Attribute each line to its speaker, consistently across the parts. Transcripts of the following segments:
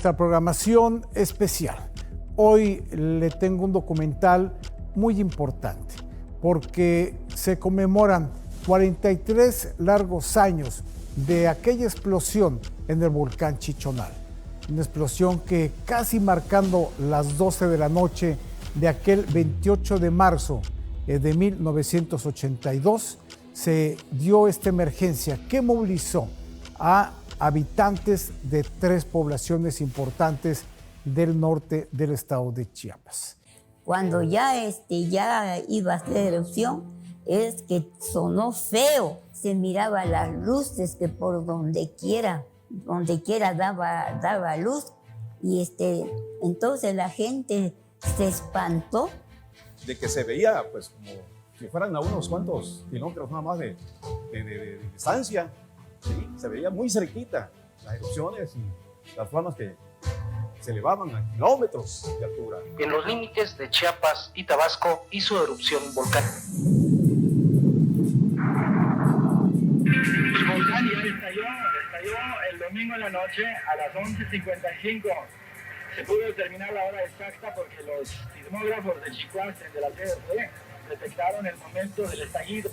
Speaker 1: nuestra programación especial. Hoy le tengo un documental muy importante porque se conmemoran 43 largos años de aquella explosión en el volcán Chichonal. Una explosión que casi marcando las 12 de la noche de aquel 28 de marzo de 1982 se dio esta emergencia que movilizó a habitantes de 3 poblaciones importantes del norte del estado de Chiapas.
Speaker 2: Cuando ya iba a hacer erupción, es que sonó feo, se miraba las luces que por donde quiera daba luz, y entonces la gente se espantó.
Speaker 3: De que se veía pues como si fueran a unos cuantos kilómetros nada más de distancia, ¿sí? Se veía muy cerquita las erupciones y las flamas que se elevaban a kilómetros de altura.
Speaker 4: En los límites de Chiapas y Tabasco hizo erupción un volcán.
Speaker 5: El volcán ya estalló el domingo en la noche a las 11:55. Se pudo determinar la hora exacta porque los sismógrafos de Chicoaste, de la CRC, detectaron el momento del estallido.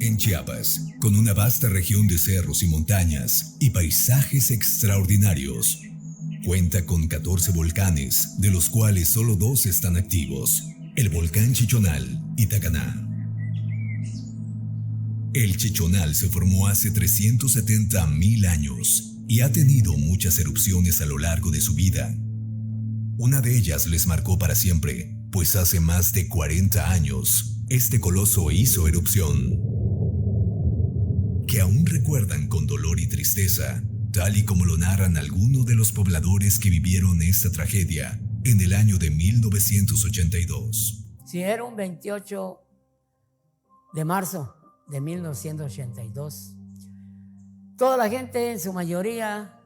Speaker 6: En Chiapas, con una vasta región de cerros y montañas y paisajes extraordinarios, cuenta con 14 volcanes, de los cuales solo 2 están activos: el volcán Chichonal y Tacaná. El Chichonal se formó hace 370,000 años y ha tenido muchas erupciones a lo largo de su vida. Una de ellas les marcó para siempre, pues hace más de 40 años, este coloso hizo erupción, que aún recuerdan con dolor y tristeza, tal y como lo narran algunos de los pobladores que vivieron esta tragedia en el año de 1982.
Speaker 7: Sí, era un 28 de marzo de 1982. Toda la gente, en su mayoría,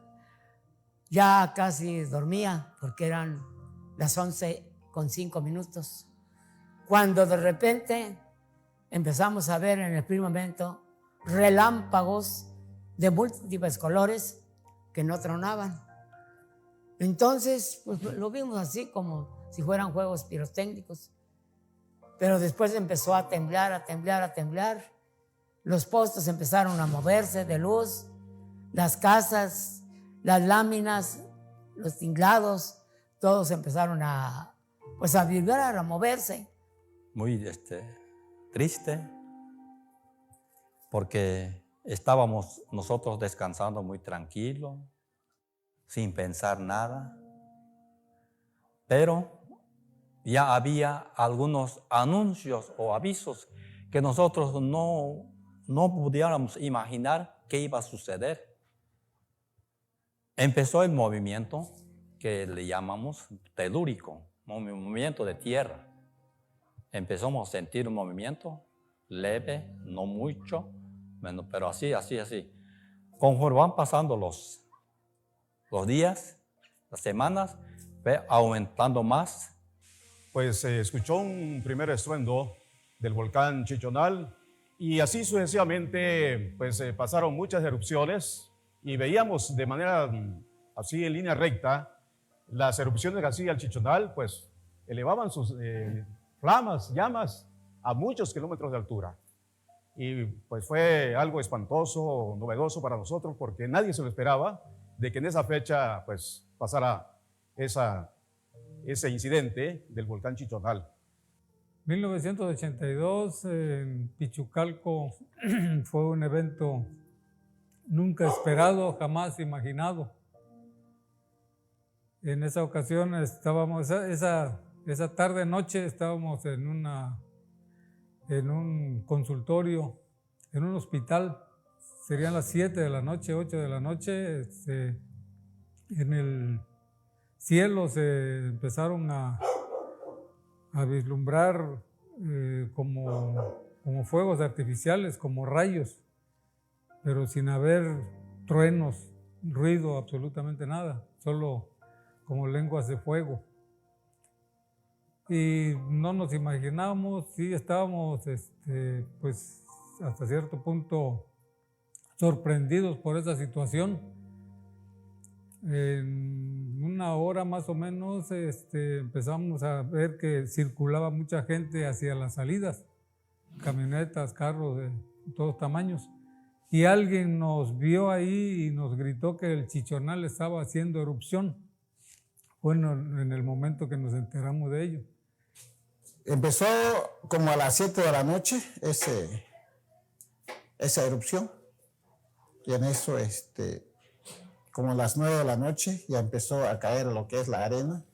Speaker 7: ya casi dormía porque eran las 11:05, cuando de repente empezamos a ver en el firmamento relámpagos de múltiples colores que no tronaban. Entonces, pues lo vimos así como si fueran juegos pirotécnicos. Pero después empezó a temblar, a temblar, a temblar. Los postes empezaron a moverse de luz, las casas, las láminas, los tinglados, todos empezaron a vibrar, a moverse.
Speaker 8: Muy triste, porque estábamos nosotros descansando muy tranquilo, sin pensar nada, pero ya había algunos anuncios o avisos que nosotros no pudiéramos imaginar qué iba a suceder. Empezó el movimiento que le llamamos telúrico, movimiento de tierra. Empezamos a sentir un movimiento leve, no mucho, pero así. Conforme van pasando los días, las semanas, ve aumentando más.
Speaker 3: Pues se escuchó un primer estruendo del volcán Chichonal y así sucesivamente pues pasaron muchas erupciones y veíamos de manera así en línea recta las erupciones que hacía el Chichonal, pues elevaban sus flamas, llamas a muchos kilómetros de altura. Y pues fue algo espantoso, novedoso para nosotros, porque nadie se lo esperaba de que en esa fecha pues pasara ese incidente del volcán Chichonal.
Speaker 9: 1982 en Pichucalco fue un evento nunca esperado, jamás imaginado. En esa ocasión estábamos, esa tarde-noche estábamos en un consultorio, en un hospital. Serían las 7 de la noche, 8 de la noche. en el cielo se empezaron a vislumbrar como fuegos artificiales, como rayos, pero sin haber truenos, ruido, absolutamente nada, solo como lenguas de fuego. Y no nos imaginábamos, sí estábamos pues hasta cierto punto sorprendidos por esa situación. En una hora más o menos empezamos a ver que circulaba mucha gente hacia las salidas, camionetas, carros de todos tamaños. Y alguien nos vio ahí y nos gritó que el Chichonal estaba haciendo erupción. Bueno, en el momento que nos enteramos de ello.
Speaker 10: Empezó como a las 7 de la noche esa erupción. Y en eso, como a las 9 de la noche, ya empezó a caer lo que es la arena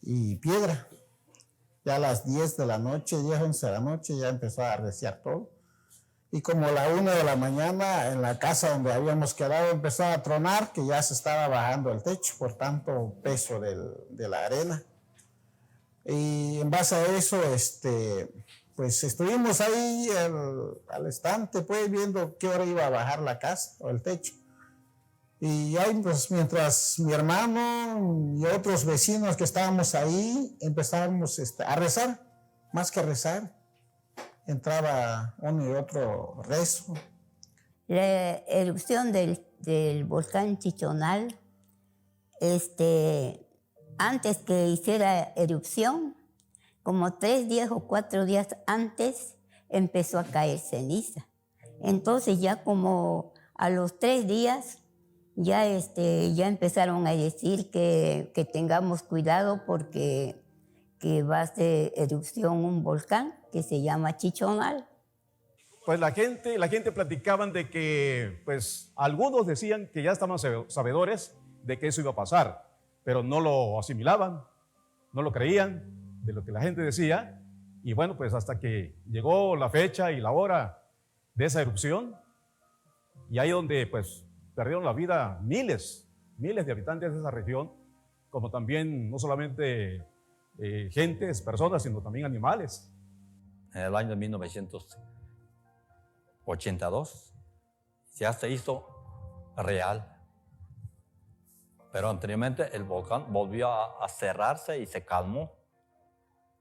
Speaker 10: y piedra. Ya a las 10 de la noche, 10, 11 de la noche, ya empezó a arreciar todo. Y como a la 1 de la mañana, en la casa donde habíamos quedado, empezó a tronar, que ya se estaba bajando el techo por tanto peso de la arena. Y en base a eso, pues estuvimos ahí al estante, pues, viendo qué hora iba a bajar la casa o el techo. Y ahí, pues, mientras mi hermano y otros vecinos que estábamos ahí, empezábamos a rezar, más que rezar. Entraba uno y otro rezo.
Speaker 2: La erupción del volcán Chichonal, antes que hiciera erupción, como 3 días o 4 días antes, empezó a caer ceniza. Entonces ya como a los 3 días, ya empezaron a decir que tengamos cuidado porque que va a hacer erupción un volcán que se llama Chichonal.
Speaker 3: Pues la gente platicaban de que, pues, algunos decían que ya estaban sabedores de que eso iba a pasar, pero no lo asimilaban, no lo creían de lo que la gente decía. Y bueno, pues hasta que llegó la fecha y la hora de esa erupción, y ahí donde, pues, perdieron la vida miles de habitantes de esa región, como también no solamente gentes, personas, sino también animales.
Speaker 8: En el año de 1982 ya se hizo real, pero anteriormente el volcán volvió a cerrarse y se calmó,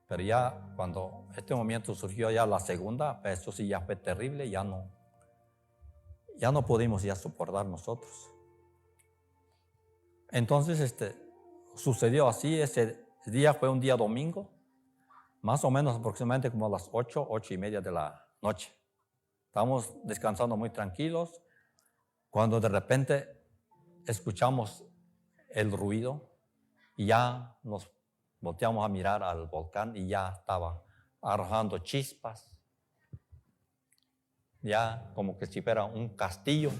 Speaker 8: pero ya cuando este momento surgió ya la segunda, eso sí ya fue terrible, ya no pudimos ya soportar nosotros. Entonces sucedió así. Ese día fue un día domingo, más o menos aproximadamente como a las 8:30 de la noche. Estábamos descansando muy tranquilos cuando de repente escuchamos el ruido y ya nos volteamos a mirar al volcán y ya estaba arrojando chispas, ya como que si fuera un castillo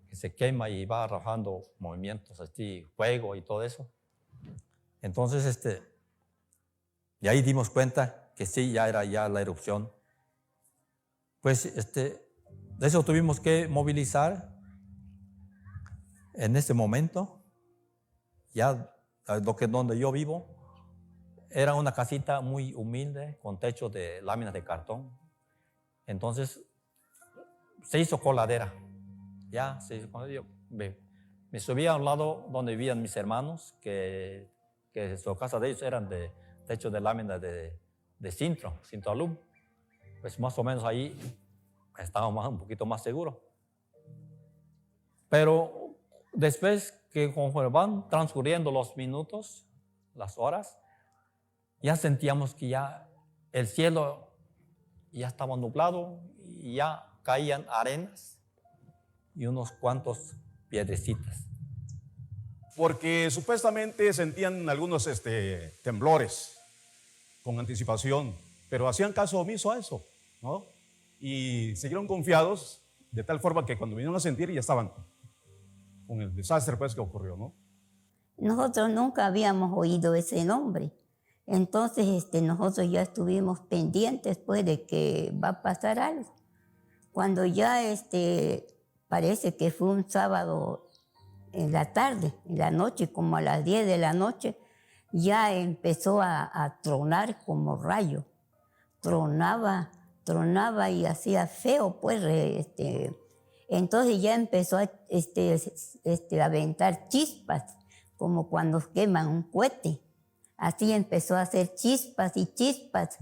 Speaker 8: que se quema y va arrojando movimientos así, fuego y todo eso. Entonces, y ahí dimos cuenta que sí, ya era ya la erupción. Pues, de eso tuvimos que movilizar en ese momento. Ya donde yo vivo era una casita muy humilde con techo de láminas de cartón. Entonces, se hizo coladera. Ya, se hizo coladera. Me subí a un lado donde vivían mis hermanos, que su casa de ellos eran de techo de láminas de cintro alum. Pues más o menos ahí estábamos un poquito más seguros. Pero después que conforme van transcurriendo los minutos, las horas, ya sentíamos que ya el cielo ya estaba nublado y ya caían arenas y unos cuantos piedrecitas.
Speaker 3: Porque supuestamente sentían algunos temblores con anticipación, pero hacían caso omiso a eso, ¿no? Y siguieron confiados de tal forma que cuando vinieron a sentir ya estaban con el desastre, pues, que ocurrió, ¿no?
Speaker 2: Nosotros nunca habíamos oído ese nombre. Entonces nosotros ya estuvimos pendientes, pues, de que va a pasar algo. Cuando ya parece que fue un sábado en la tarde, en la noche, como a las 10 de la noche, ya empezó a tronar como rayo. Tronaba y hacía feo, pues. Entonces ya empezó a aventar chispas, como cuando queman un cohete. Así empezó a hacer chispas y chispas.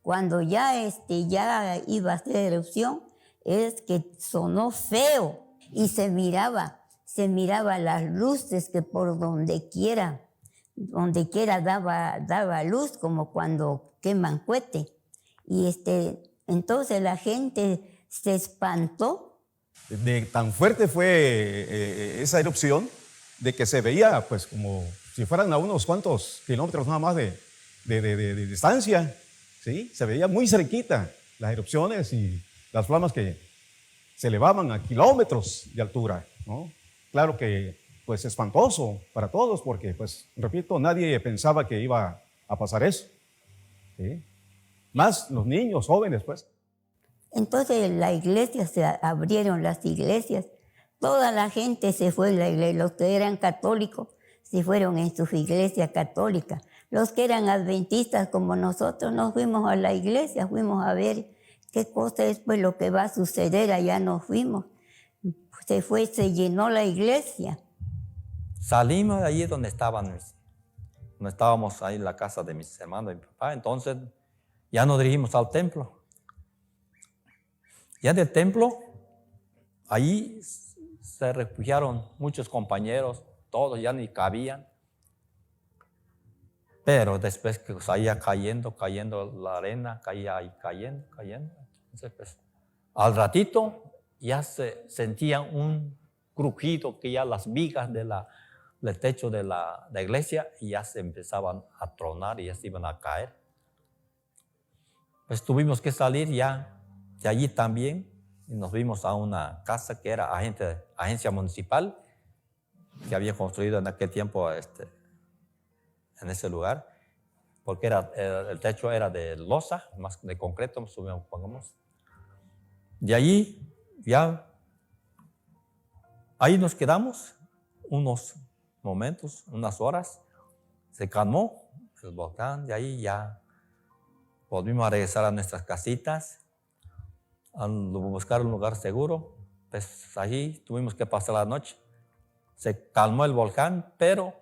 Speaker 2: Cuando ya iba a hacer erupción, es que sonó feo y se miraba las luces que por donde quiera daba luz, como cuando queman cohete. Y entonces la gente se espantó.
Speaker 3: Tan fuerte fue esa erupción de que se veía pues como si fueran a unos cuantos kilómetros nada más de distancia, ¿sí? Se veía muy cerquita las erupciones y las flamas que se elevaban a kilómetros de altura, ¿no? Claro que pues espantoso para todos porque, pues, repito, nadie pensaba que iba a pasar eso, ¿sí? Más los niños, jóvenes, pues.
Speaker 2: Entonces la iglesia, se abrieron las iglesias, toda la gente se fue a la iglesia, los que eran católicos se fueron en sus iglesias católicas, los que eran adventistas como nosotros nos fuimos a la iglesia, fuimos a ver qué cosa es pues lo que va a suceder, allá nos fuimos, se llenó la iglesia.
Speaker 8: Salimos de allí donde estábamos ahí en la casa de mis hermanos y mi papá, entonces ya nos dirigimos al templo. Ya del templo, ahí se refugiaron muchos compañeros, todos ya ni cabían. Pero después que seguía cayendo la arena, caía ahí cayendo. Entonces, pues, al ratito ya se sentía un crujido que ya las vigas del techo de la iglesia ya se empezaban a tronar y ya se iban a caer. Pues tuvimos que salir ya de allí también y nos vimos a una casa que era agencia municipal que había construido en aquel tiempo en ese lugar, porque el techo era de losa, más de concreto, pongamos. De allí ya, ahí nos quedamos unos momentos, unas horas, se calmó el volcán, de ahí ya volvimos a regresar a nuestras casitas, a buscar un lugar seguro, pues allí tuvimos que pasar la noche. Se calmó el volcán, pero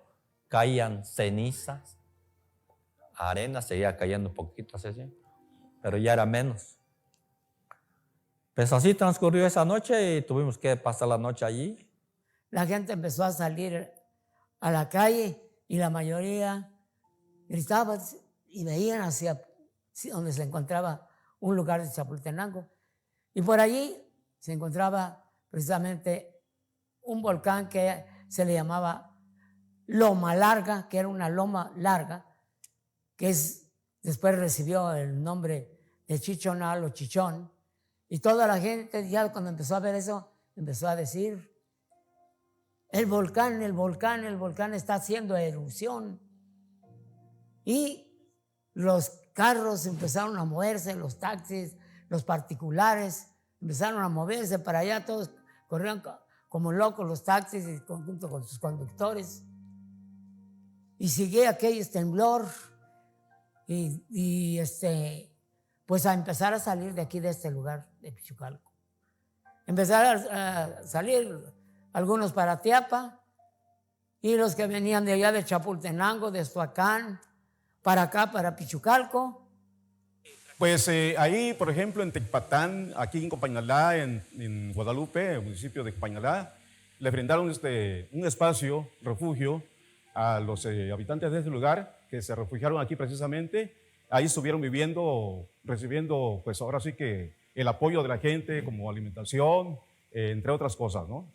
Speaker 8: caían cenizas, arena, seguía cayendo un poquito así, pero ya era menos. Pues así transcurrió esa noche y tuvimos que pasar la noche allí.
Speaker 7: La gente empezó a salir a la calle y la mayoría gritaba y veían hacia donde se encontraba un lugar de Chapultenango. Y por allí se encontraba precisamente un volcán que se le llamaba Loma Larga, que era una loma larga, que después recibió el nombre de Chichonal o Chichón. Y toda la gente ya cuando empezó a ver eso, empezó a decir, el volcán está haciendo erupción. Y los carros empezaron a moverse, los taxis, los particulares empezaron a moverse para allá, todos corrieron como locos los taxis y junto con sus conductores. Y sigue aquel temblor y pues a empezar a salir de aquí, de este lugar de Pichucalco. Empezaron a salir algunos para Teapa y los que venían de allá de Chapultenango, de Estuacán, para acá, para Pichucalco.
Speaker 3: Pues ahí, por ejemplo, en Tecpatán, aquí en Copainalá, en Guadalupe, el municipio de Copainalá, le brindaron un espacio, refugio, a los habitantes de este lugar que se refugiaron aquí precisamente. Ahí estuvieron viviendo, recibiendo, pues ahora sí que el apoyo de la gente como alimentación, entre otras cosas, ¿no?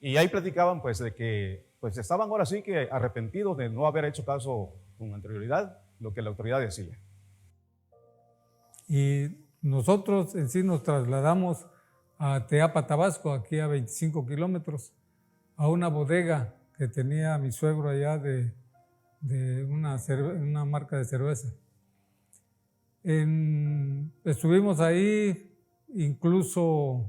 Speaker 3: Y ahí platicaban pues de que pues estaban ahora sí que arrepentidos de no haber hecho caso con anterioridad lo que la autoridad decía.
Speaker 9: Y nosotros en sí nos trasladamos a Teapa, Tabasco, aquí a 25 kilómetros, a una bodega que tenía mi suegro allá de una marca de cerveza. Estuvimos ahí, incluso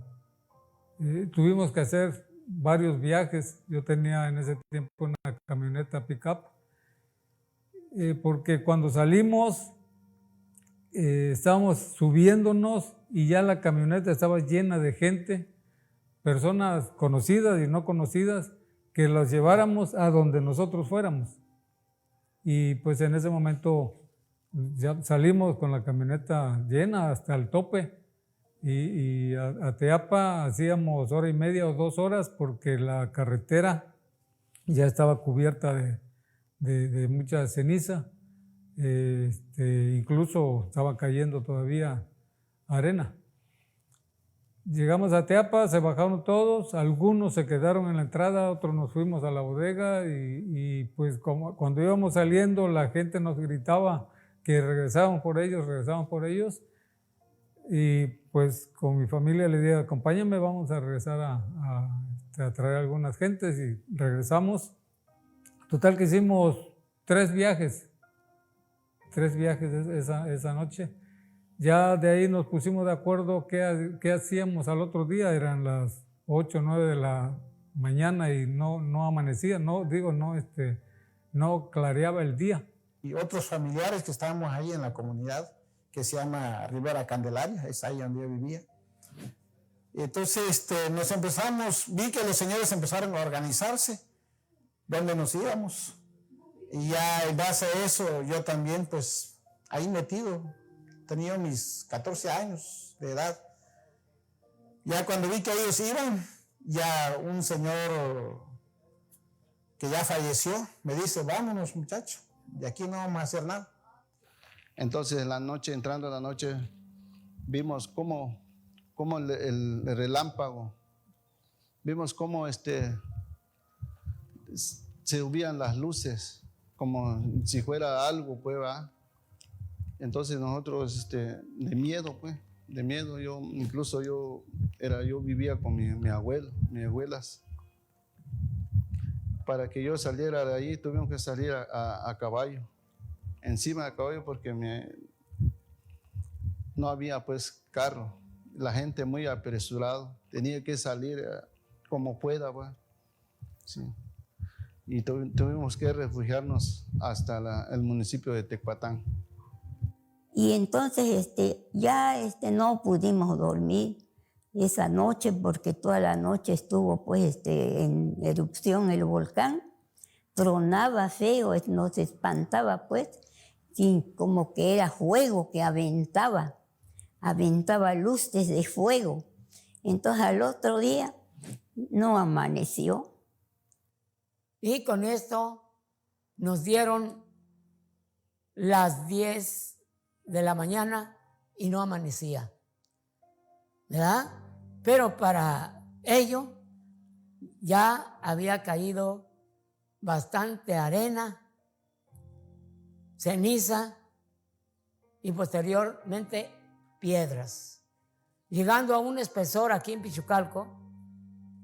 Speaker 9: tuvimos que hacer varios viajes. Yo tenía en ese tiempo una camioneta pick-up, porque cuando salimos estábamos subiéndonos y ya la camioneta estaba llena de gente, personas conocidas y no conocidas, que las lleváramos a donde nosotros fuéramos. Y pues en ese momento ya salimos con la camioneta llena hasta el tope, y a Teapa hacíamos 1 hora y media o 2 horas porque la carretera ya estaba cubierta de mucha ceniza, incluso estaba cayendo todavía arena. Llegamos a Teapa, se bajaron todos, algunos se quedaron en la entrada, otros nos fuimos a la bodega, y pues cuando íbamos saliendo la gente nos gritaba que regresaban por ellos, y pues con mi familia le dije, acompáñame, vamos a regresar a traer algunas gentes, y regresamos. Total que hicimos 3 viajes esa noche. Ya de ahí nos pusimos de acuerdo qué hacíamos al otro día. Eran las 8 o 9 de la mañana y no amanecía, no clareaba el día.
Speaker 10: Y otros familiares que estábamos ahí en la comunidad, que se llama Rivera Candelaria, es ahí donde yo vivía. Entonces vi que los señores empezaron a organizarse, dónde nos íbamos. Y ya en base a eso, yo también, pues, ahí metido. Tenía mis 14 años de edad. Ya cuando vi que ellos iban, ya un señor que ya falleció me dice, vámonos muchachos, de aquí no vamos a hacer nada.
Speaker 11: Entonces en la noche, entrando en la noche, vimos cómo el relámpago, vimos cómo se subían las luces, como si fuera algo, pues, ¿va? Entonces nosotros, de miedo, yo vivía con mis abuelas. Para que yo saliera de ahí, tuvimos que salir a caballo, encima de caballo, porque no había, pues, carro. La gente muy apresurada, tenía que salir como pueda, pues. Sí. Y tuvimos que refugiarnos hasta el municipio de Tecpatán.
Speaker 2: Y entonces ya no pudimos dormir esa noche porque toda la noche estuvo pues en erupción el volcán, tronaba feo, nos espantaba pues, como que era fuego que aventaba luces de fuego. Entonces al otro día no amaneció.
Speaker 7: Y con esto nos dieron las 10 de la mañana y no amanecía, ¿verdad? Pero para ello ya había caído bastante arena, ceniza y posteriormente piedras, llegando a un espesor aquí en Pichucalco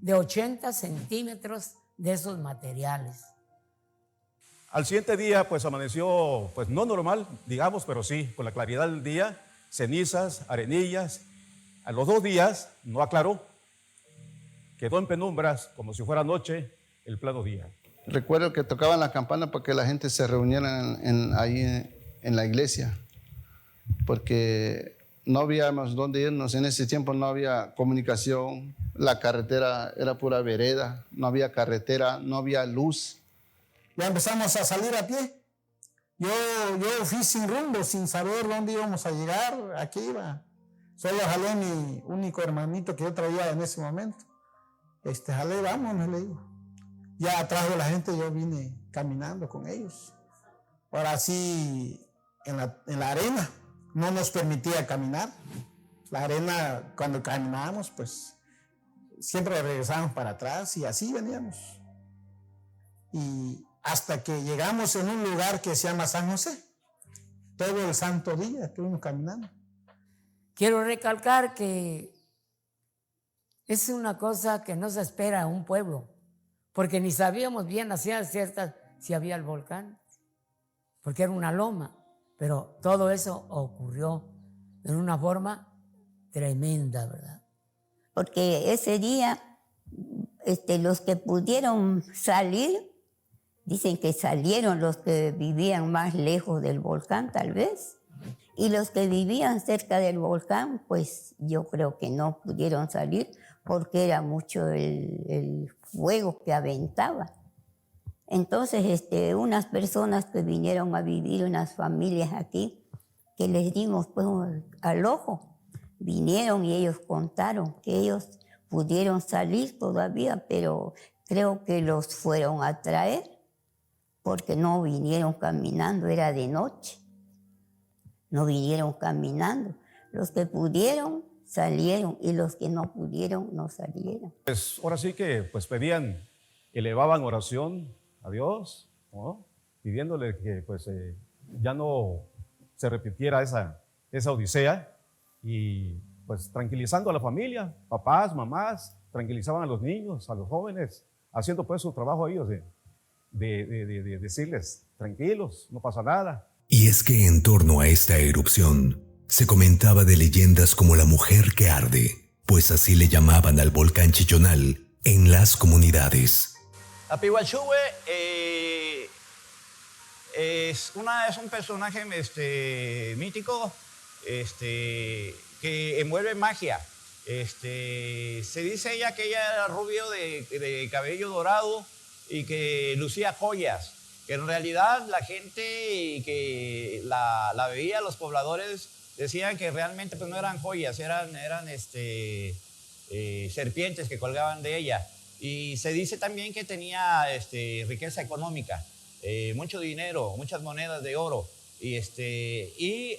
Speaker 7: de 80 centímetros de esos materiales.
Speaker 3: Al siguiente día, pues amaneció, pues no normal, digamos, pero sí, con la claridad del día, cenizas, arenillas. A los 2 días no aclaró, quedó en penumbras, como si fuera noche, el plano día.
Speaker 11: Recuerdo que tocaban la campana para que la gente se reuniera ahí en la iglesia, porque no habíamos dónde irnos. En ese tiempo no había comunicación, la carretera era pura vereda, no había carretera, no había luz.
Speaker 10: Ya empezamos a salir a pie. Yo fui sin rumbo, sin saber dónde íbamos a llegar, a qué iba. Solo jalé mi único hermanito que yo traía en ese momento. Jalé, vámonos, le digo. Ya atrás de la gente yo vine caminando con ellos. Ahora sí, en la arena no nos permitía caminar. La arena, cuando caminábamos, pues siempre regresábamos para atrás y así veníamos. Y hasta que llegamos en un lugar que se llama San José. Todo el santo día estuvimos caminando.
Speaker 7: Quiero recalcar que es una cosa que no se espera a un pueblo, porque ni sabíamos bien a ciencia cierta si había el volcán, porque era una loma, pero todo eso ocurrió de una forma tremenda, ¿verdad?
Speaker 2: Porque ese día los que pudieron salir, dicen que salieron los que vivían más lejos del volcán, tal vez. Y los que vivían cerca del volcán, pues yo creo que no pudieron salir porque era mucho el fuego que aventaba. Entonces, unas personas que vinieron a vivir, unas familias aquí, que les dimos pues al ojo, vinieron y ellos contaron que ellos pudieron salir todavía, pero creo que los fueron a traer porque no vinieron caminando, era de noche. No vinieron caminando. Los que pudieron salieron y los que no pudieron no salieron.
Speaker 3: Pues ahora sí que pues pedían, elevaban oración a Dios, ¿no? Pidiéndole que pues ya no se repitiera esa odisea y pues tranquilizando a la familia, papás, mamás, tranquilizaban a los niños, a los jóvenes, haciendo pues su trabajo ellos de decirles, tranquilos, no pasa nada.
Speaker 6: Y es que en torno a esta erupción se comentaba de leyendas como la mujer que arde, pues así le llamaban al volcán Chichonal en las comunidades.
Speaker 12: La Pihuachue es un personaje mítico que envuelve magia. Se dice ella que ella era rubio de cabello dorado y que lucía joyas. Que en realidad la gente que la veía, los pobladores, decían que realmente pues no eran joyas, eran serpientes que colgaban de ella. Y se dice también que tenía riqueza económica, mucho dinero, muchas monedas de oro. Y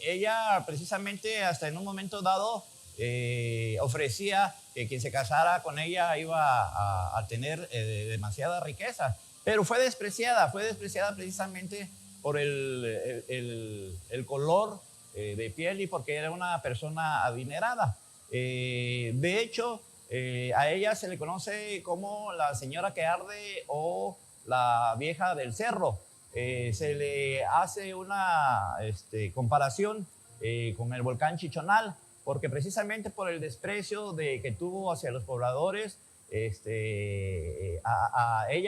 Speaker 12: ella precisamente hasta en un momento dado ofrecía que quien se casara con ella iba a tener demasiada riqueza. Pero fue despreciada precisamente por el color de piel y porque era una persona adinerada. De hecho, a ella se le conoce como la señora que arde o la vieja del cerro. Se le hace una comparación con el volcán Chichonal, porque precisamente por el desprecio que tuvo hacia los pobladores, ella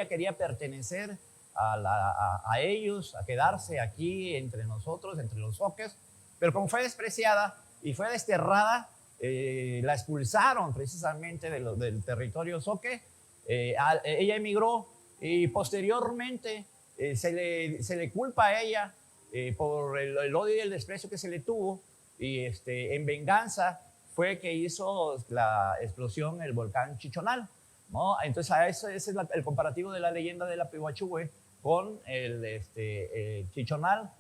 Speaker 12: quería pertenecer a ellos, a quedarse aquí entre nosotros, entre los zoques, pero como fue despreciada y fue desterrada, la expulsaron precisamente del territorio zoque. Ella emigró y posteriormente se le culpa a ella por el odio y el desprecio que se le tuvo, y en venganza fue que hizo la explosión el volcán Chichonal, ¿no? Entonces ese es el comparativo de la leyenda de la Pihuachue con el Chichonal.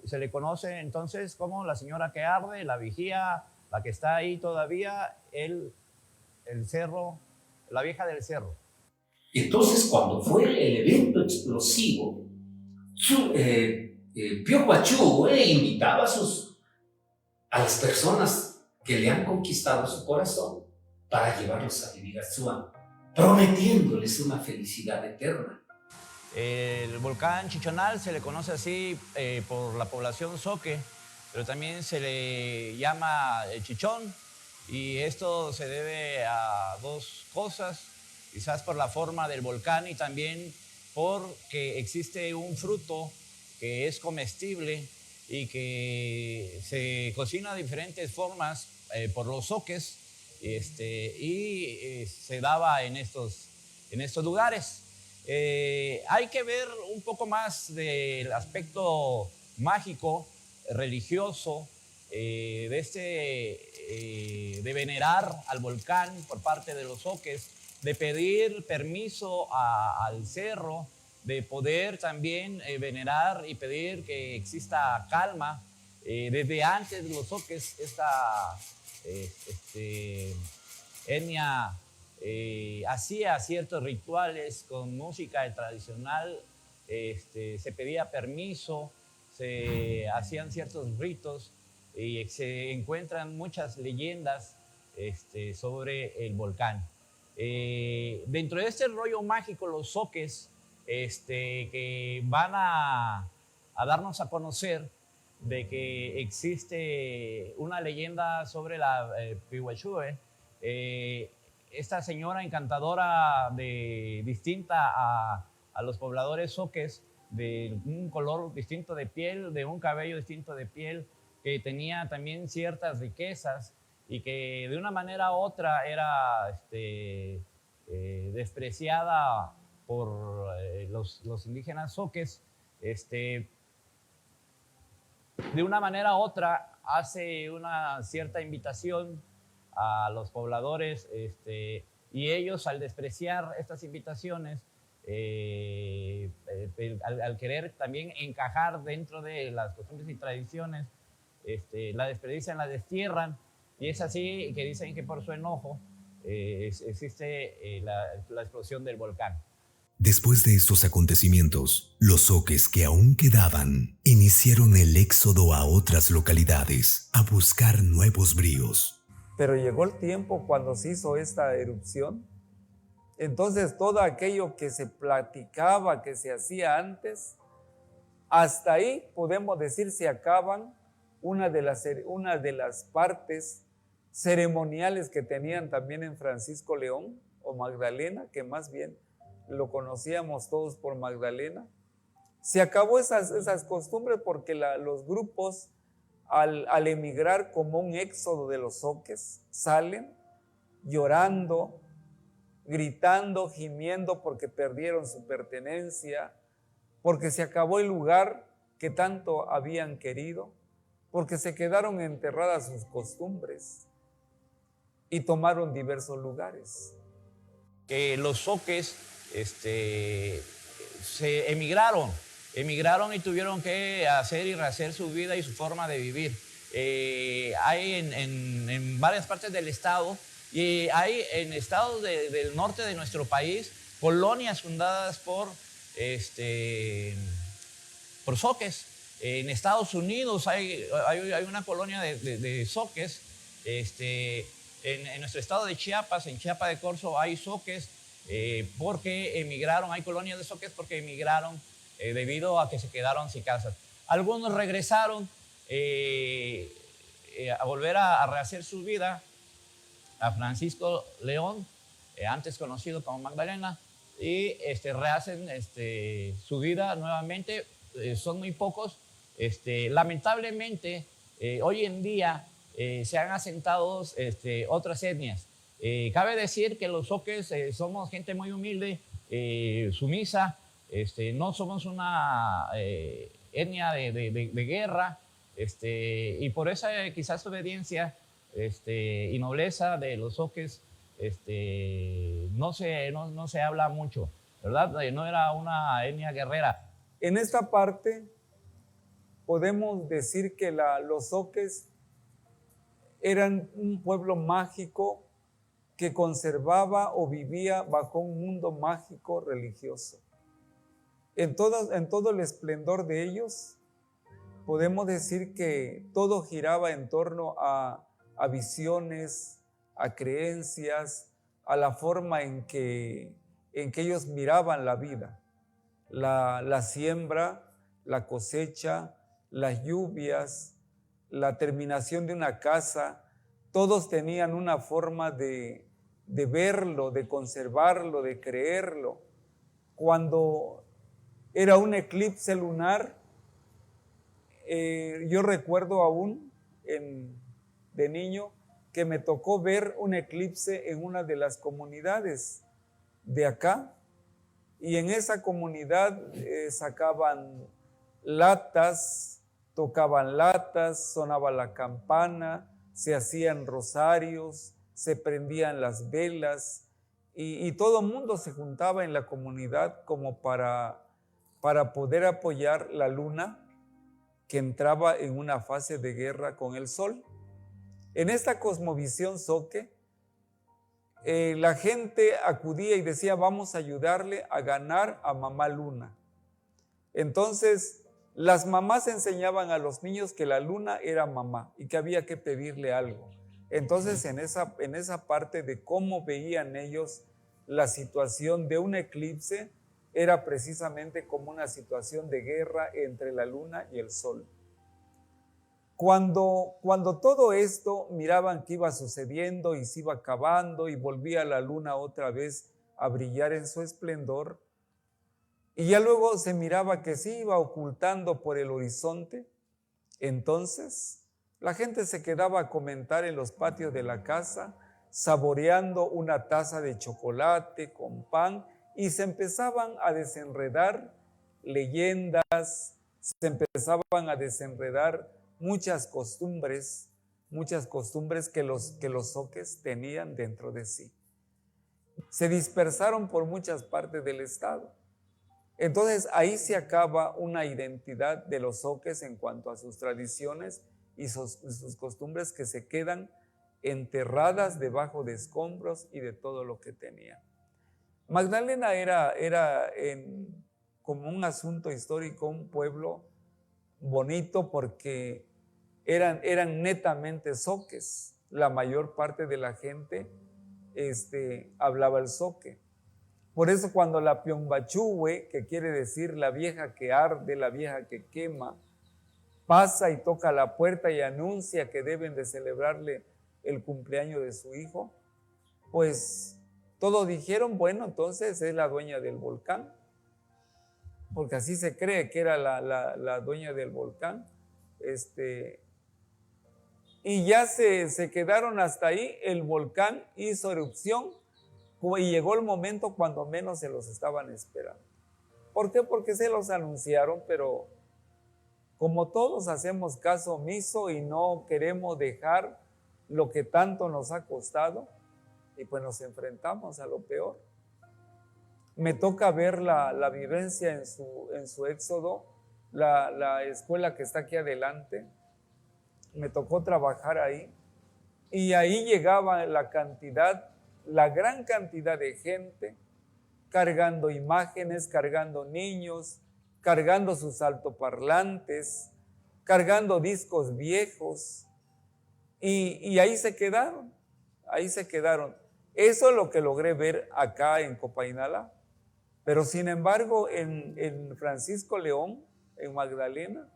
Speaker 12: Se le conoce entonces como la señora que arde, la vigía, la que está ahí todavía, el cerro, la vieja del cerro.
Speaker 13: Entonces, cuando fue el evento explosivo, Pihuachue invitaba a las personas que le han conquistado su corazón para llevarlos a vivir a Azuán, prometiéndoles una felicidad eterna.
Speaker 12: El volcán Chichonal se le conoce así por la población zoque, pero también se le llama el Chichón, y esto se debe a dos cosas, quizás por la forma del volcán y también porque existe un fruto que es comestible y que se cocina de diferentes formas por los zoques, y se daba en estos lugares. Hay que ver un poco más del aspecto mágico, religioso, de venerar al volcán por parte de los zoques, de pedir permiso al cerro, de poder también venerar y pedir que exista calma. Desde antes de los zoques, esta etnia hacía ciertos rituales con música tradicional, se pedía permiso, se hacían ciertos ritos y se encuentran muchas leyendas sobre el volcán. Dentro de este rollo mágico, los zoques que van a darnos a conocer de que existe una leyenda sobre la Pihuachue, esta señora encantadora distinta a los pobladores zoques, de un color distinto de piel, de un cabello distinto de piel, que tenía también ciertas riquezas y que de una manera u otra era despreciada por los indígenas zoques. De una manera u otra hace una cierta invitación a los pobladores, y ellos, al despreciar estas invitaciones, al querer también encajar dentro de las costumbres y tradiciones, la desperdician, la destierran, y es así que dicen que por su enojo existe la explosión del volcán.
Speaker 6: Después de estos acontecimientos, los zoques que aún quedaban iniciaron el éxodo a otras localidades a buscar nuevos bríos.
Speaker 14: Pero llegó el tiempo cuando se hizo esta erupción. Entonces todo aquello que se platicaba, que se hacía antes, hasta ahí podemos decir se acaban una de las partes ceremoniales que tenían también en Francisco León o Magdalena, que más bien lo conocíamos todos por Magdalena. Se acabó esas costumbres porque los grupos al emigrar como un éxodo de los zoques salen llorando, gritando, gimiendo porque perdieron su pertenencia, porque se acabó el lugar que tanto habían querido, porque se quedaron enterradas sus costumbres y tomaron diversos lugares.
Speaker 12: Que los zoques se emigraron y tuvieron que hacer y rehacer su vida y su forma de vivir. Hay en varias partes del estado, y hay en estados del norte de nuestro país colonias fundadas por zoques. En Estados Unidos hay una colonia de zoques. En nuestro estado de Chiapas, en Chiapa de Corzo, hay zoques porque emigraron, hay colonias de zoques porque emigraron debido a que se quedaron sin casas. Algunos regresaron a volver a rehacer su vida a Francisco León, antes conocido como Magdalena, y rehacen su vida nuevamente. Son muy pocos. Lamentablemente, hoy en día se han asentado otras etnias. Cabe decir que los zoques somos gente muy humilde, sumisa, no somos una etnia de guerra, y por esa quizás obediencia y nobleza de los zoques no se habla mucho, ¿verdad? No era una etnia guerrera.
Speaker 14: En esta parte podemos decir que los zoques eran un pueblo mágico que conservaba o vivía bajo un mundo mágico religioso. En todo el esplendor de ellos, podemos decir que todo giraba en torno a visiones, a creencias, a la forma en que ellos miraban la vida, la siembra, la cosecha, las lluvias, la terminación de una casa. Todos tenían una forma de verlo, de conservarlo, de creerlo. Cuando era un eclipse lunar, yo recuerdo aún de niño que me tocó ver un eclipse en una de las comunidades de acá, y en esa comunidad sacaban latas, tocaban latas, sonaba la campana, se hacían rosarios, se prendían las velas, y todo el mundo se juntaba en la comunidad como para poder apoyar la luna que entraba en una fase de guerra con el sol. En esta cosmovisión zoque, la gente acudía y decía, vamos a ayudarle a ganar a mamá luna. Entonces, las mamás enseñaban a los niños que la luna era mamá y que había que pedirle algo. Entonces, en esa parte de cómo veían ellos la situación de un eclipse, era precisamente como una situación de guerra entre la luna y el sol. Cuando todo esto miraban que iba sucediendo y se iba acabando y volvía la luna otra vez a brillar en su esplendor, y ya luego se miraba que se iba ocultando por el horizonte, entonces la gente se quedaba a comentar en los patios de la casa, saboreando una taza de chocolate con pan, y se empezaban a desenredar leyendas, se empezaban a desenredar muchas costumbres que los zoques tenían dentro de sí. Se dispersaron por muchas partes del estado. Entonces ahí se acaba una identidad de los zoques en cuanto a sus tradiciones y sus costumbres, que se quedan enterradas debajo de escombros y de todo lo que tenían. Magdalena era como un asunto histórico, un pueblo bonito, porque eran netamente zoques. La mayor parte de la gente hablaba el zoque. Por eso cuando la Pionbachuwe, que quiere decir la vieja que arde, la vieja que quema, pasa y toca la puerta y anuncia que deben de celebrarle el cumpleaños de su hijo, pues todos dijeron, bueno, entonces es la dueña del volcán, porque así se cree que era la dueña del volcán. Y ya se quedaron hasta ahí. El volcán hizo erupción y llegó el momento cuando menos se los estaban esperando. ¿Por qué? Porque se los anunciaron, pero como todos hacemos caso omiso y no queremos dejar lo que tanto nos ha costado, y pues nos enfrentamos a lo peor. Me toca ver la vivencia en su éxodo, la escuela que está aquí adelante. Me tocó trabajar ahí, y ahí llegaba la gran cantidad de gente cargando imágenes, cargando niños, cargando sus altoparlantes, cargando discos viejos, y ahí se quedaron. Eso es lo que logré ver acá en Copainalá. Pero sin embargo, en Francisco León, en Magdalena,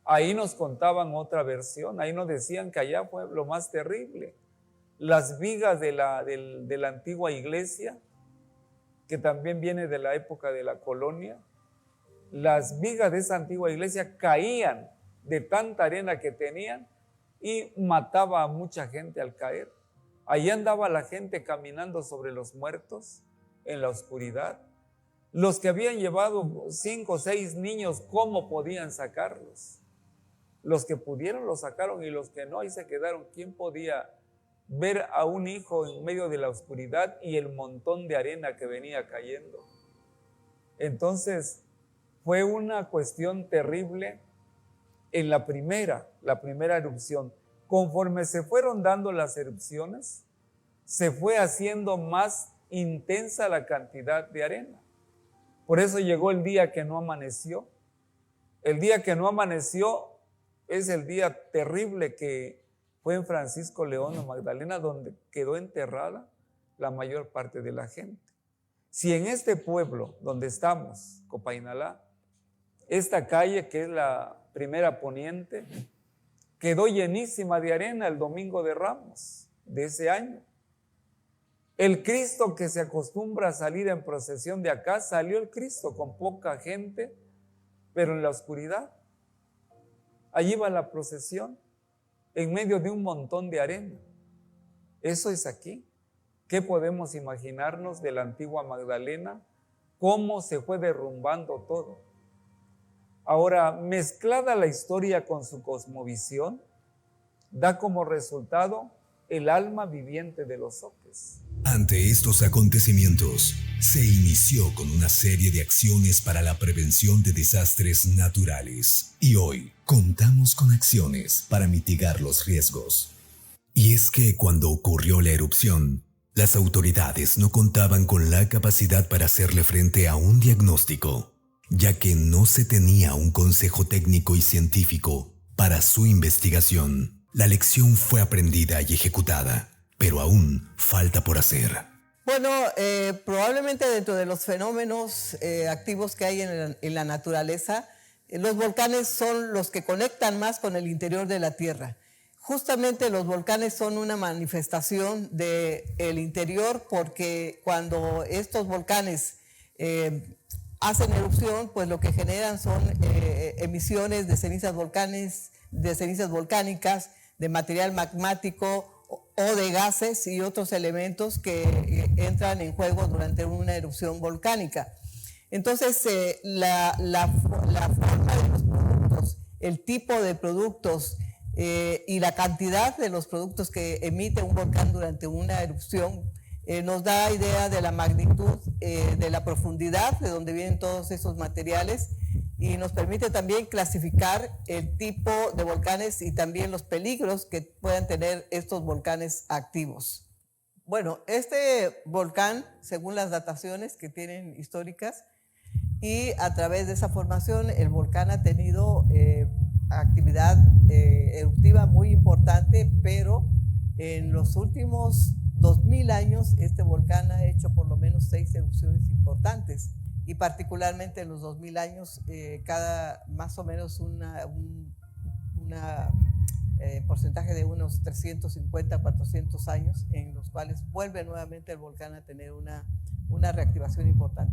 Speaker 14: ahí nos contaban otra versión. Ahí nos decían que allá fue lo más terrible. Las vigas de la antigua iglesia, que también viene de la época de la colonia, las vigas de esa antigua iglesia caían de tanta arena que tenían y mataba a mucha gente al caer. Allí andaba la gente caminando sobre los muertos en la oscuridad. Los que habían llevado 5 o 6 niños, ¿cómo podían sacarlos? Los que pudieron los sacaron, y los que no, ahí se quedaron. ¿Quién podía ver a un hijo en medio de la oscuridad y el montón de arena que venía cayendo? Entonces fue una cuestión terrible en la primera erupción. Conforme se fueron dando las erupciones, se fue haciendo más intensa la cantidad de arena. Por eso llegó el día que no amaneció. El día que no amaneció es el día terrible que fue en Francisco León o Magdalena, donde quedó enterrada la mayor parte de la gente. Si en este pueblo donde estamos, Copainalá, esta calle que es la primera poniente, quedó llenísima de arena el Domingo de Ramos de ese año. El Cristo que se acostumbra a salir en procesión de acá, salió el Cristo con poca gente, pero en la oscuridad. Allí va la procesión, en medio de un montón de arena. Eso es aquí. ¿Qué podemos imaginarnos de la antigua Magdalena? ¿Cómo se fue derrumbando todo? Ahora, mezclada la historia con su cosmovisión, da como resultado el alma viviente de los zoques.
Speaker 6: Ante estos acontecimientos, se inició con una serie de acciones para la prevención de desastres naturales. Y hoy contamos con acciones para mitigar los riesgos. Y es que cuando ocurrió la erupción, las autoridades no contaban con la capacidad para hacerle frente a un diagnóstico, ya que no se tenía un consejo técnico y científico para su investigación. La lección fue aprendida y ejecutada, pero aún falta por hacer.
Speaker 15: Bueno, probablemente dentro de los fenómenos activos que hay en la naturaleza, Los volcanes son los que conectan más con el interior de la Tierra. Justamente los volcanes son una manifestación del interior, porque cuando estos volcanes hacen erupción, pues lo que generan son emisiones de cenizas volcánicas, de material magmático o de gases y otros elementos que entran en juego durante una erupción volcánica. Entonces, la forma de los productos, el tipo de productos y la cantidad de los productos que emite un volcán durante una erupción nos da idea de la magnitud, de la profundidad de donde vienen todos esos materiales, y nos permite también clasificar el tipo de volcanes y también los peligros que puedan tener estos volcanes activos. Bueno, este volcán, según las dataciones que tienen históricas, y a través de esa formación, el volcán ha tenido actividad eruptiva muy importante, pero en los últimos 2000 años este volcán ha hecho por lo menos 6 erupciones importantes, y particularmente en los 2000 años cada más o menos un porcentaje de unos 350 a 400 años en los cuales vuelve nuevamente el volcán a tener una reactivación importante.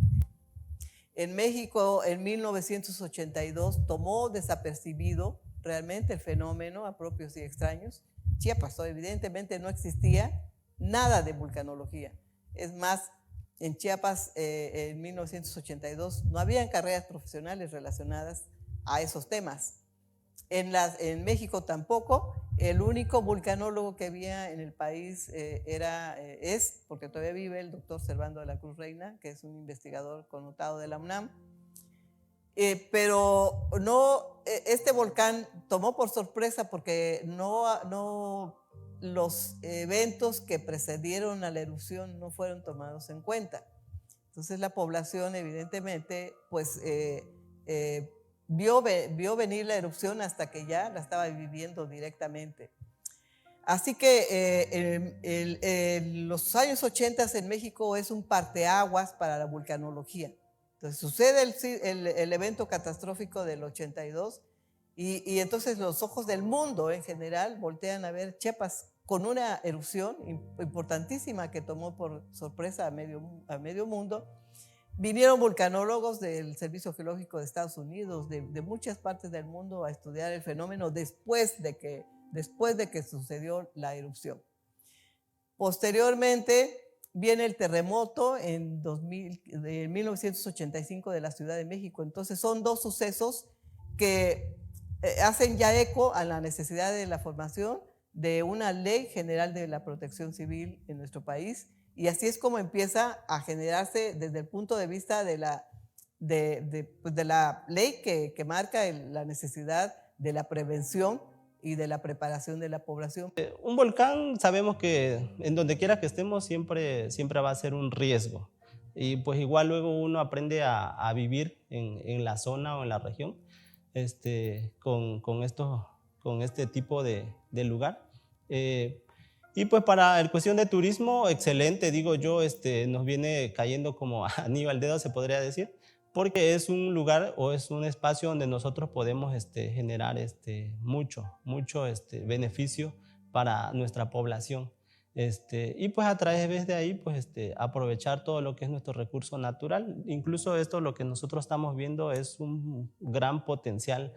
Speaker 15: En México, en 1982, tomó desapercibido realmente el fenómeno a propios y extraños. Chiapas, evidentemente, no existía nada de vulcanología. Es más, en Chiapas, en 1982, no habían carreras profesionales relacionadas a esos temas. En México tampoco. El único vulcanólogo que había en el país es, porque todavía vive, el doctor Servando de la Cruz Reina, que es un investigador connotado de la UNAM. Pero no, este volcán tomó por sorpresa porque los eventos que precedieron a la erupción no fueron tomados en cuenta. Entonces la población evidentemente pues vio venir la erupción hasta que ya la estaba viviendo directamente. Así que los años 80 en México es un parteaguas para la vulcanología. Entonces sucede el evento catastrófico del 82 y entonces los ojos del mundo en general voltean a ver Chiapas con una erupción importantísima que tomó por sorpresa a medio mundo. Vinieron vulcanólogos del Servicio Geológico de Estados Unidos, de muchas partes del mundo, a estudiar el fenómeno después de que sucedió la erupción. Posteriormente viene el terremoto en 1985 de la Ciudad de México. Entonces son dos sucesos que hacen ya eco a la necesidad de la formación de una ley general de la protección civil en nuestro país. Y así es como empieza a generarse desde el punto de vista de la ley que marca la necesidad de la prevención y de la preparación de la población.
Speaker 16: Un volcán, sabemos que en donde quiera que estemos siempre va a ser un riesgo. Y pues igual luego uno aprende a vivir en la zona o en la región con este tipo de lugar. Y pues para el cuestión de turismo, excelente, digo yo, nos viene cayendo como anillo al dedo, se podría decir, porque es un lugar o es un espacio donde nosotros podemos generar mucho beneficio para nuestra población. Y pues a través de ahí, pues aprovechar todo lo que es nuestro recurso natural. Incluso esto, lo que nosotros estamos viendo, es un gran potencial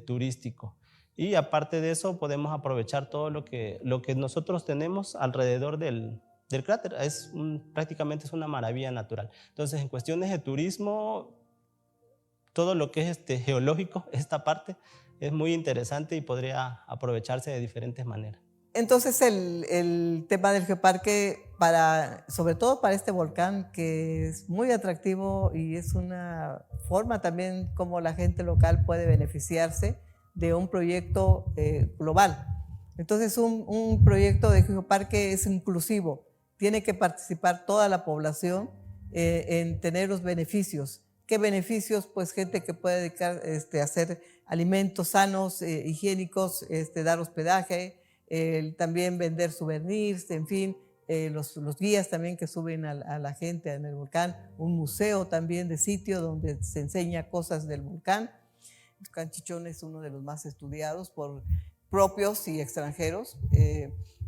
Speaker 16: turístico. Y aparte de eso, podemos aprovechar todo lo que nosotros tenemos alrededor del cráter. Prácticamente es una maravilla natural. Entonces, en cuestiones de turismo, todo lo que es geológico, esta parte, es muy interesante y podría aprovecharse de diferentes maneras.
Speaker 15: Entonces, el tema del geoparque, sobre todo para este volcán, que es muy atractivo y es una forma también como la gente local puede beneficiarse de un proyecto global. Entonces, un proyecto de geoparque es inclusivo. Tiene que participar toda la población en tener los beneficios. ¿Qué beneficios? Pues gente que puede dedicar a hacer alimentos sanos, higiénicos, dar hospedaje, también vender souvenirs, en fin, los guías también que suben a la gente en el volcán, un museo también de sitio donde se enseña cosas del volcán. El volcán Chichón es uno de los más estudiados por propios y extranjeros.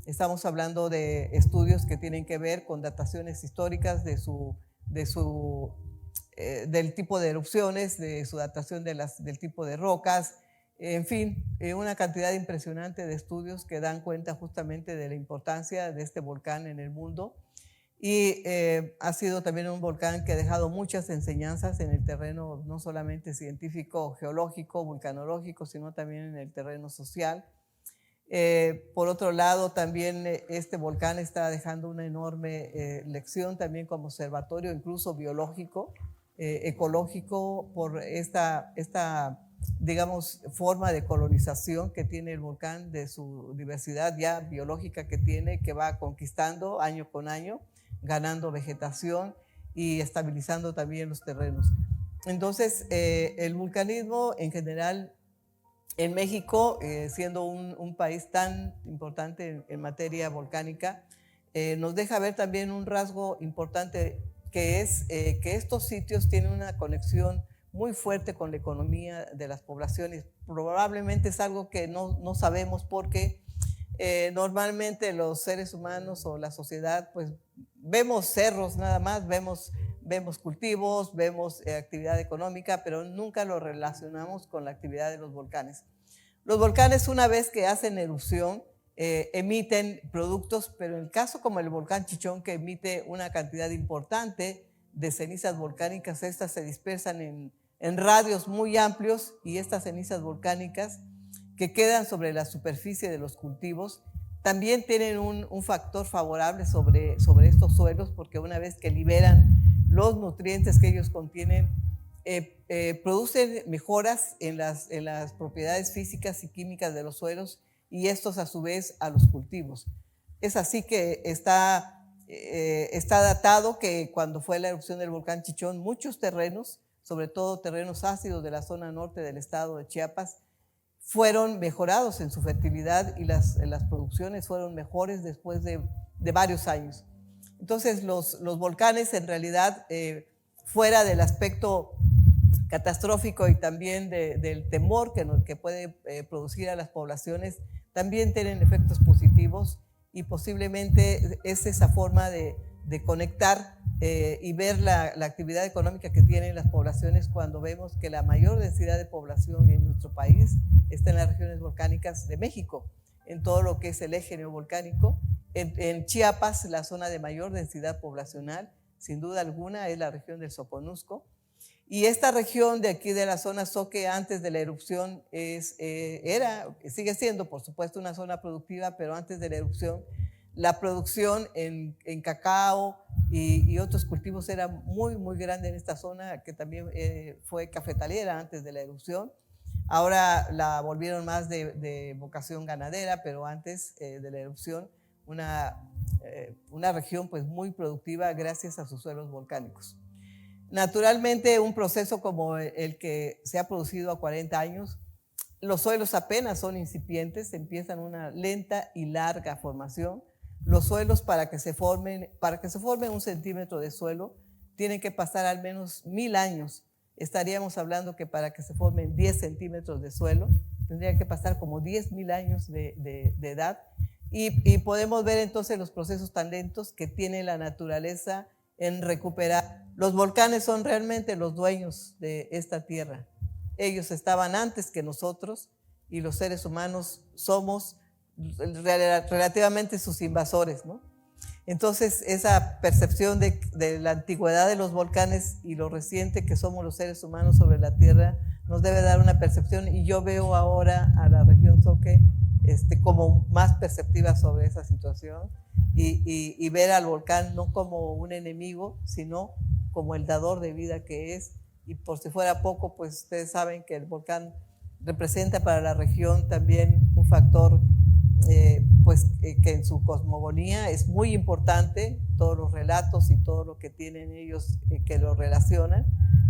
Speaker 15: Estamos hablando de estudios que tienen que ver con dataciones históricas del tipo de erupciones, de su datación del tipo de rocas, en fin, una cantidad impresionante de estudios que dan cuenta justamente de la importancia de este volcán en el mundo. Y ha sido también un volcán que ha dejado muchas enseñanzas en el terreno no solamente científico, geológico, vulcanológico, sino también en el terreno social. Por otro lado, también este volcán está dejando una enorme lección también como observatorio, incluso biológico, ecológico, por esta digamos, forma de colonización que tiene el volcán, de su diversidad ya biológica que tiene, que va conquistando año con año, ganando vegetación y estabilizando también los terrenos. Entonces, el vulcanismo en general en México, siendo un país tan importante en materia volcánica, nos deja ver también un rasgo importante que es que estos sitios tienen una conexión muy fuerte con la economía de las poblaciones. Probablemente es algo que no sabemos porque normalmente los seres humanos o la sociedad pues vemos cerros nada más, vemos cultivos, vemos actividad económica, pero nunca lo relacionamos con la actividad de los volcanes. Los volcanes, una vez que hacen erupción, emiten productos, pero en el caso como el volcán Chichón, que emite una cantidad importante de cenizas volcánicas, estas se dispersan en radios muy amplios, y estas cenizas volcánicas que quedan sobre la superficie de los cultivos también tienen un factor favorable sobre estos suelos, porque una vez que liberan los nutrientes que ellos contienen, producen mejoras en las propiedades físicas y químicas de los suelos, y estos a su vez a los cultivos. Es así que está datado que cuando fue la erupción del volcán Chichón, muchos terrenos, sobre todo terrenos ácidos de la zona norte del estado de Chiapas, fueron mejorados en su fertilidad, y las producciones fueron mejores después de varios años. Entonces los volcanes en realidad, fuera del aspecto catastrófico y también del temor que puede producir a las poblaciones, también tienen efectos positivos, y posiblemente es esa forma de conectar y ver la actividad económica que tienen las poblaciones cuando vemos que la mayor densidad de población en nuestro país está en las regiones volcánicas de México, en todo lo que es el eje neovolcánico. En Chiapas, la zona de mayor densidad poblacional, sin duda alguna, es la región del Soconusco. Y esta región de aquí de la zona Zoque, antes de la erupción, sigue siendo, por supuesto, una zona productiva, pero antes de la erupción, la producción en cacao y otros cultivos era muy, muy grande en esta zona, que también fue cafetalera antes de la erupción. Ahora la volvieron más de vocación ganadera, pero antes de la erupción, una región pues muy productiva gracias a sus suelos volcánicos. Naturalmente, un proceso como el que se ha producido a 40 años, los suelos apenas son incipientes, empiezan una lenta y larga formación. Los suelos, para que se forme 1 centímetro de suelo, tienen que pasar al menos 1000 años. Estaríamos hablando que para que se formen 10 centímetros de suelo, tendría que pasar como 10.000 años de edad. Y podemos ver entonces los procesos tan lentos que tiene la naturaleza en recuperar. Los volcanes son realmente los dueños de esta tierra. Ellos estaban antes que nosotros, y los seres humanos somos relativamente sus invasores, ¿no? Entonces, esa percepción de la antigüedad de los volcanes y lo reciente que somos los seres humanos sobre la tierra nos debe dar una percepción, y yo veo ahora a la región Zoque como más perceptiva sobre esa situación, y ver al volcán no como un enemigo, sino como el dador de vida que es. Y por si fuera poco, pues ustedes saben que el volcán representa para la región también un factor que en su cosmogonía es muy importante, todos los relatos y todo lo que tienen ellos que lo relacionan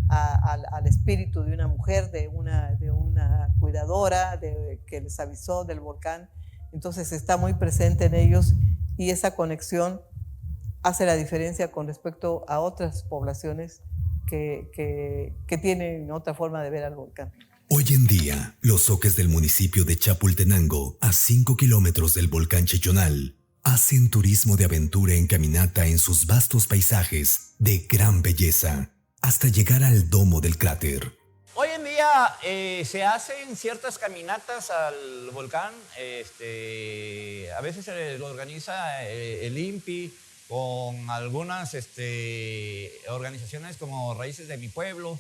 Speaker 15: al espíritu de una mujer, de una cuidadora que les avisó del volcán. Entonces está muy presente en ellos, y esa conexión hace la diferencia con respecto a otras poblaciones que tienen otra forma de ver al volcán.
Speaker 6: Hoy en día, los zoques del municipio de Chapultenango, a 5 kilómetros del volcán Chichonal, hacen turismo de aventura en caminata en sus vastos paisajes de gran belleza, hasta llegar al domo del cráter.
Speaker 12: Hoy en día se hacen ciertas caminatas al volcán. A veces se lo organiza el INPI con algunas organizaciones como Raíces de mi Pueblo.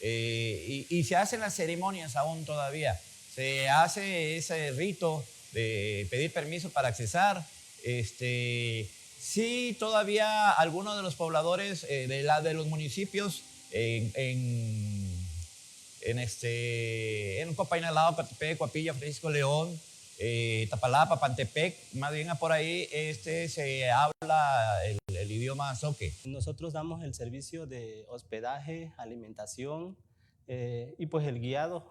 Speaker 12: Y se hacen las ceremonias aún todavía. Se hace ese rito de pedir permiso para accesar. Sí, todavía algunos de los pobladores de los municipios en Copainalao, Catepec, Coapilla, Francisco León, Tapalapa, Pantepec, más bien por ahí se habla el idioma zoque.
Speaker 16: Nosotros damos el servicio de hospedaje, alimentación y pues el guiado.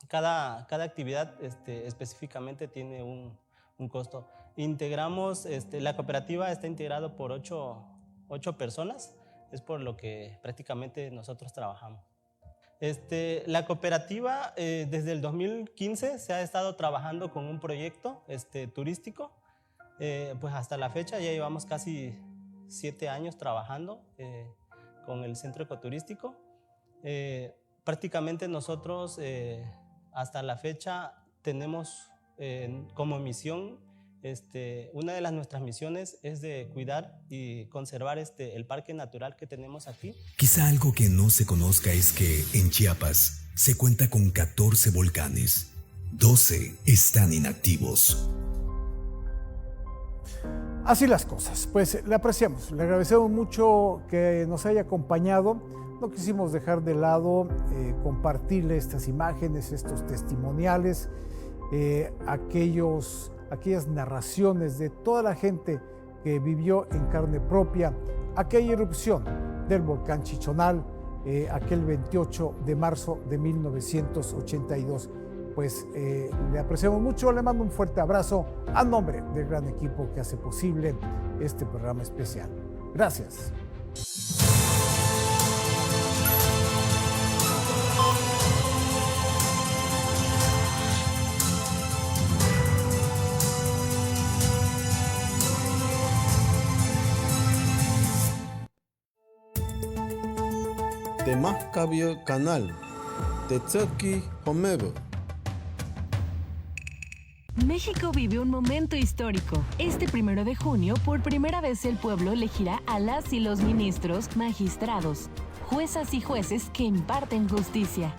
Speaker 16: Cada actividad específicamente tiene un costo. Integramos, la cooperativa está integrada por 8 personas, es por lo que prácticamente nosotros trabajamos. La cooperativa desde el 2015 se ha estado trabajando con un proyecto turístico, pues hasta la fecha ya llevamos casi 7 años trabajando con el centro ecoturístico. Prácticamente nosotros hasta la fecha tenemos como misión, una de nuestras misiones es de cuidar y conservar el parque natural que tenemos aquí.
Speaker 6: Quizá algo que no se conozca es que en Chiapas se cuenta con 14 volcanes. 12 están inactivos.
Speaker 1: Así las cosas, pues le apreciamos, le agradecemos mucho que nos haya acompañado. No quisimos dejar de lado compartirle estas imágenes, estos testimoniales, aquellas narraciones de toda la gente que vivió en carne propia aquella erupción del volcán Chichonal, aquel 28 de marzo de 1982. Pues le apreciamos mucho, le mando un fuerte abrazo a nombre del gran equipo que hace posible este programa especial. Gracias.
Speaker 17: Temajcabio Canal, Tetzoki Homebo.
Speaker 18: México vive un momento histórico. Este 1 de junio, por primera vez el pueblo elegirá a las y los ministros, magistrados, juezas y jueces que imparten justicia.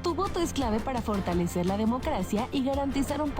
Speaker 18: Tu voto es clave para fortalecer la democracia y garantizar un